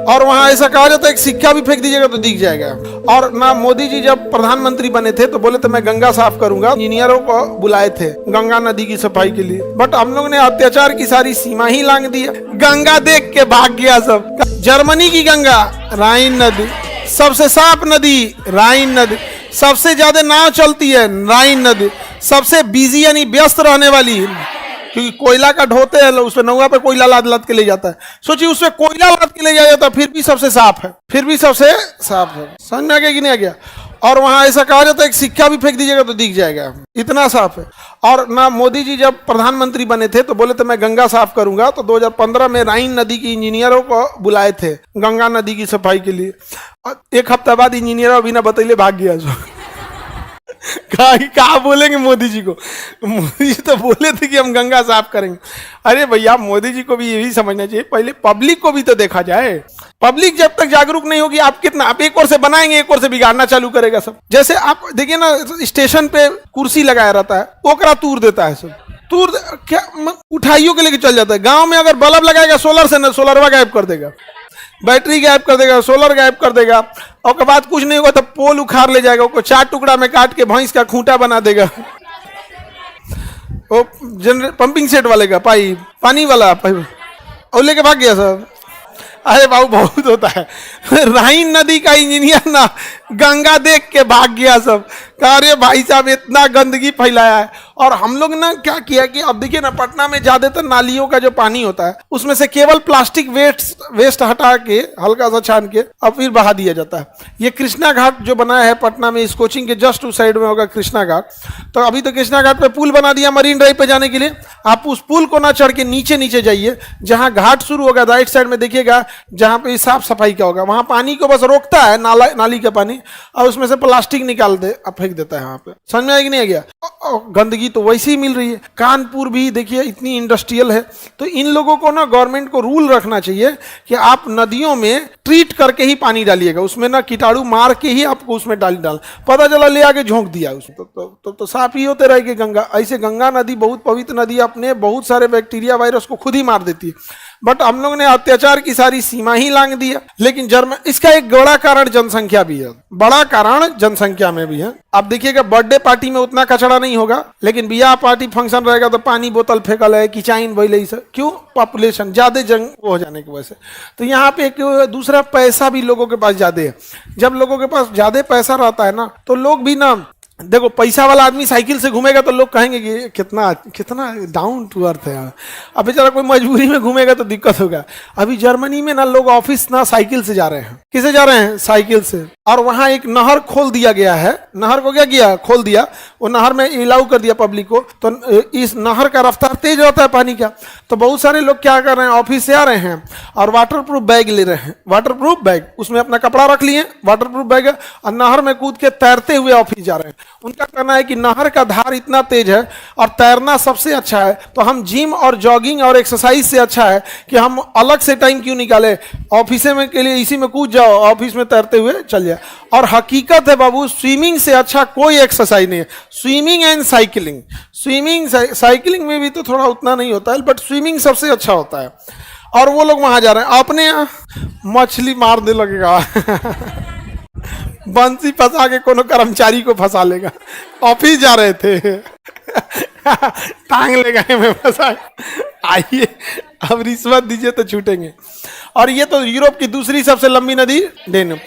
और वहां ऐसा कहा जाता है एक सिक्का भी फेंक दीजिएगा तो दिख जाएगा। और ना मोदी जी जब प्रधानमंत्री बने थे तो बोले थे मैं गंगा साफ करूंगा, इंजीनियरों को बुलाए थे गंगा नदी की सफाई के लिए, बट हम लोग ने अत्याचार की सारी सीमा ही लांघ दी। गंगा देख के भाग गया सब। जर्मनी की गंगा राइन नदी, सबसे साफ नदी राइन नदी, सबसे ज्यादा नाव चलती है राइन नदी, सबसे बिजी यानी व्यस्त रहने वाली, क्योंकि कोयला का ढोते हैं लोग, उसमें नौका पे कोयला लाद लाद के ले जाता है। सोचिए उसमें कोयला लाद के ले जाया जाता है, फिर भी सबसे साफ है, फिर भी सबसे साफ है। समझ में आ गया कि नहीं आ गया? और वहां ऐसा कहा जाता है एक सिक्का भी फेंक दीजिएगा तो दिख जाएगा, इतना साफ है। और ना मोदी जी जब प्रधानमंत्री बने थे तो बोले थे मैं गंगा साफ करूंगा, तो 2015 में राइन नदी की इंजीनियरों को बुलाए थे गंगा नदी की सफाई के लिए। एक हफ्ता बाद इंजीनियर बिना बतैले भाग गया। कहा बोलेंगे मोदी जी को? मोदी जी तो बोले थे कि हम गंगा साफ करेंगे। अरे भैया मोदी जी को भी यही समझना चाहिए, पहले पब्लिक को भी तो देखा जाए। पब्लिक जब तक जागरूक नहीं होगी, आप एक ओर से बनाएंगे एक ओर से बिगाड़ना चालू करेगा सब। जैसे आप देखिए ना, स्टेशन पे कुर्सी लगाया रहता है, ओकरा तूर देता है सब, क्या उठाइयों के लेके चल जाता है। गांव में अगर बल्ब लगाएगा सोलर से, सोलरवा गायब कर देगा, बैटरी गायब कर देगा, सोलर गायब कर देगा, और के बाद कुछ नहीं होगा तो पोल उखाड़ ले जाएगा, उसको 4 टुकड़ा में काट के भैंस का खूंटा बना देगा। वो पंपिंग सेट वाले का पाइप, पानी वाला पाइप, और लेके भाग गया सब। अरे बाबू बहुत होता है। राइन नदी का इंजीनियर ना गंगा देख के भाग गया सब। कहा अरे भाई साहब इतना गंदगी फैलाया है। और हम लोग ना क्या किया कि अब देखिए ना, पटना में ज्यादातर नालियों का जो पानी होता है उसमें से केवल प्लास्टिक वेस्ट हटा के हल्का सा छान के अब फिर बहा दिया जाता है। ये कृष्णा घाट जो बना है पटना में, इस कोचिंग के जस्ट उस साइड में होगा कृष्णा घाट। तो अभी तो कृष्णा घाट पे पुल बना दिया मरीन ड्राइव पे जाने के लिए। आप उस पुल को ना चढ़ के नीचे नीचे जाइए, जहां घाट शुरू होगा राइट साइड में देखिएगा, जहां पे साफ सफाई का होगा, वहां पानी को बस रोकता है, नाली का पानी, और उसमें से प्लास्टिक निकाल दे अब फेंक देता है वहां पे। समझ में आया कि नहीं आ गया? गंदगी तो वैसे ही मिल रही है। कानपुर भी देखिए इतनी इंडस्ट्रियल है। तो इन लोगों को ना गवर्नमेंट को रूल रखना चाहिए कि आप नदियों में ट्रीट करके ही पानी डालिएगा, उसमें ना कीटाणु मार के ही आपको उसमें डाल पता चला ले आके झोंक दिया उसमें, तो साफ ही होते रहेगी गंगा। ऐसे गंगा नदी बहुत पवित्र नदी, अपने बहुत सारे बैक्टीरिया वायरस को खुद ही मार देती है। बट हम लोग ने अत्याचार की सारी सीमा ही लांघ दी है। लेकिन इसका एक बड़ा कारण जनसंख्या भी है, बड़ा कारण जनसंख्या में भी है। आप देखिएगा बर्थडे पार्टी में उतना कचरा नहीं होगा, लेकिन बियाह पार्टी फंक्शन रहेगा तो पानी बोतल फेंकल है, किचाइन बैले, क्यों? पॉपुलेशन ज्यादा जंग हो जाने की वजह से। तो यहाँ पे एक दूसरा पैसा भी लोगों के पास ज्यादा है। जब लोगों के पास ज्यादा पैसा रहता है ना, तो लोग भी ना, देखो पैसा वाला आदमी साइकिल से घूमेगा तो लोग कहेंगे कि कितना कितना डाउन टू अर्थ है। अब बेचारा कोई मजबूरी में घूमेगा तो दिक्कत होगा। अभी जर्मनी में ना लोग ऑफिस ना साइकिल से जा रहे हैं। किसे जा रहे हैं? साइकिल से। और वहां एक नहर खोल दिया गया है। नहर को क्या किया? खोल दिया। वो नहर में इलाउ कर दिया पब्लिक को। तो इस नहर का रफ्तार तेज होता है पानी का। तो बहुत सारे लोग क्या कर रहे हैं, ऑफिस से आ रहे हैं और वाटरप्रूफ बैग ले रहे हैं, वाटरप्रूफ बैग, उसमें अपना कपड़ा रख लिए, वाटरप्रूफ बैग, और नहर में कूद के तैरते हुए ऑफिस जा रहे हैं। उनका कहना है कि नहर का धार इतना तेज है और तैरना सबसे अच्छा है, तो हम जिम और जॉगिंग और एक्सरसाइज से अच्छा है कि हम अलग से टाइम क्यों निकाले, ऑफिस में के लिए इसी में कूद जाओ, ऑफिस में तैरते हुए चल जाए। और हकीकत है बाबू, स्विमिंग से अच्छा कोई एक्सरसाइज नहीं है। Swimming and cycling, swimming cycling में भी तो थोड़ा उतना नहीं होता है, बट स्विमिंग सबसे अच्छा होता है। और वो लोग वहां जा रहे हैं, अपने मछली मारने लगेगा। बंसी फंसा के कोनो कर्मचारी को फंसा लेगा। ऑफिस जा रहे थे, टांग ले गए में फंसा। आइए अब रिश्वत दीजिए तो छूटेंगे। और ये तो यूरोप की दूसरी सबसे लंबी नदी डेन्यूब।